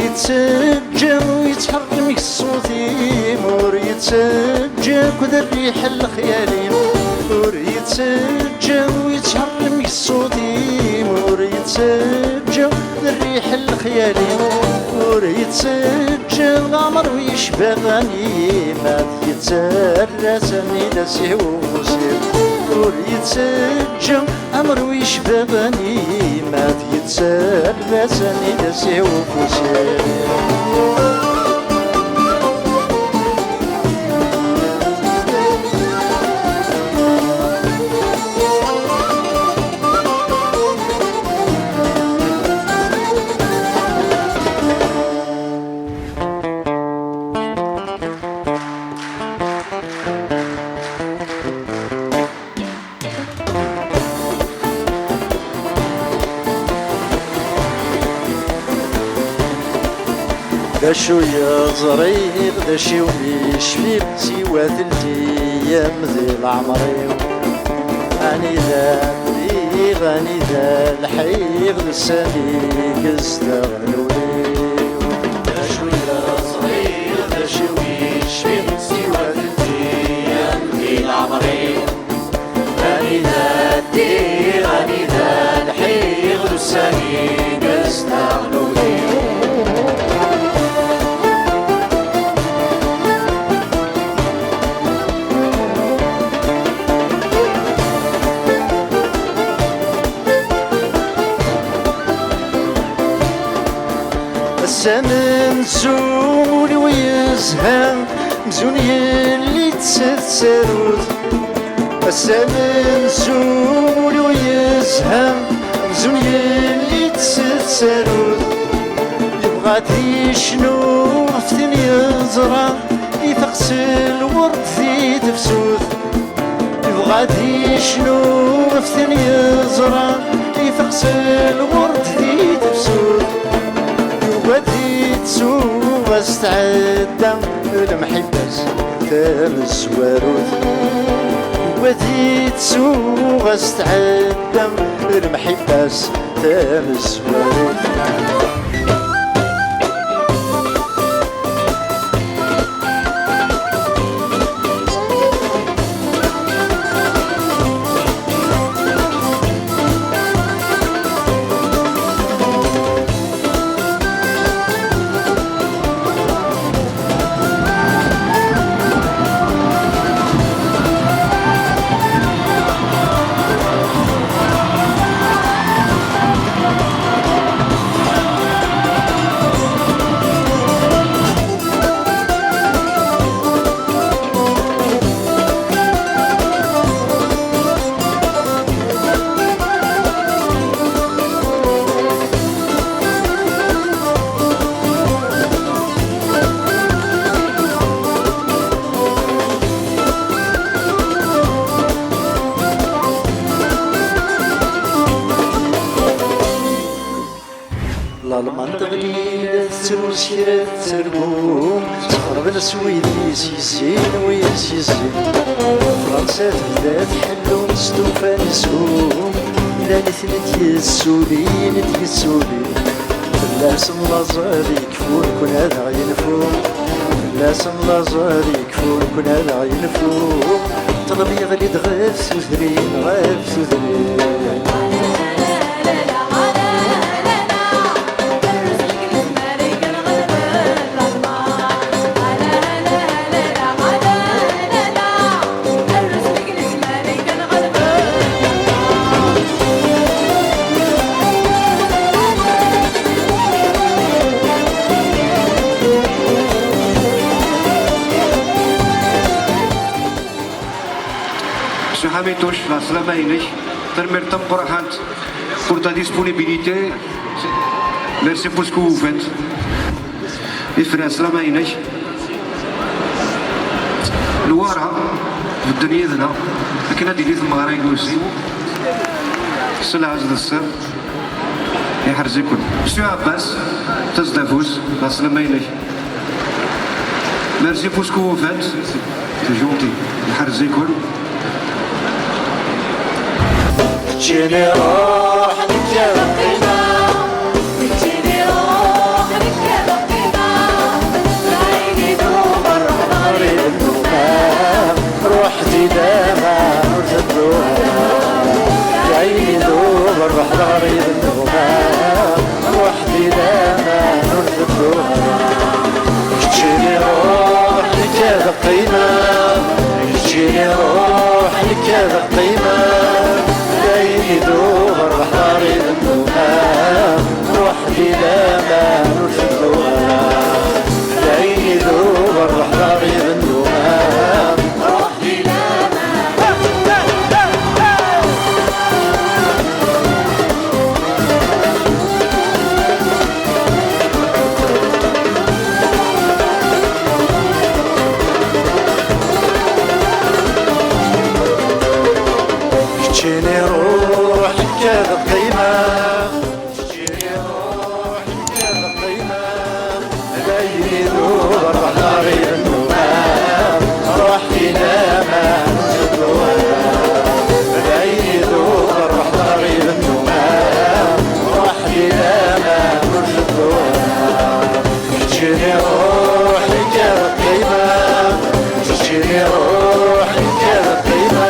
يتسجى ويتحرم الصوتي مور يتسجى كذا الريح الخيالي مور يتسجى ويتحرم الصوتي مور يتسجى الريح الخيالي مور يتسجى الغمر ويشبه غنيمات يتسرسني لسيه ومسير مور يتسجى أمر ويشبه غنيمات يتسرسني لسيه ومسير ذا شوية زريق ذا شي ويشفيق سوى الأيام ذي العمري غني ذا الريق غني ذا الحيق ذا السميق استغلولي ذا شوية زريق ذا شي ويشفيق سوى الأيام ذي العمري غني ذا الريق غني ذا الحيق ذا السميق استغلولي السمن زول ويزهى مزون يلي تسرود السمن زول ويزهى مزون يلي تسرود يبغى تيشنو فتن يزرع يفقس الورد في تفسود يبغى تيشنو فتن يزرع يفقس الورد في تفسود ودي تسوق استعدى المحبس تمس ورود ودي تسوق استعدى المحبس تمس ورود المنطق لي تروس ترقوم تقرب السويدي سيسين ويسيسين فرنسا تبدا تحلو مستوفى نسوم إذا نثنت يسولين تيسولين الناس ملازار يكفون كون هذا غينفوم الناس ملازار يكفون كون هذا غينفوم طلبي غلي دغاف سوثرين غاف سوثرين Hametosh, la slama inesh, termertam porahant pour ta disponibilité. Merci pour ce que vous faites. Et frère, slama inesh. الوارها في الدنيا ذنا لكن هذه اللي المغاربة يقولسي السلعة هذا السر يحرزكم سي عباس تزدفوس لا سلامة إليك ميرسي بور سكو فات سي جونتي يحرزكم جيني روح نتلاقينا جيني روح نتلاقينا الروح غريب النوام روحي لما بعيد يذوب الروح غريب النوام روحي لما تجيني روحي كالقيمة تجيني روحي كالقيمة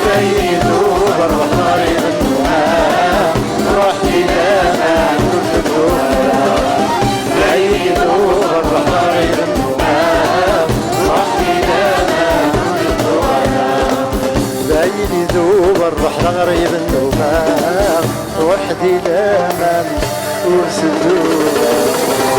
بعيد يذوب الروح غريب النوام روحي لما بعيد الروح غريب النوام روحي لما بعيد يذوب الروح غريب النوام وحدي لما ورسدوها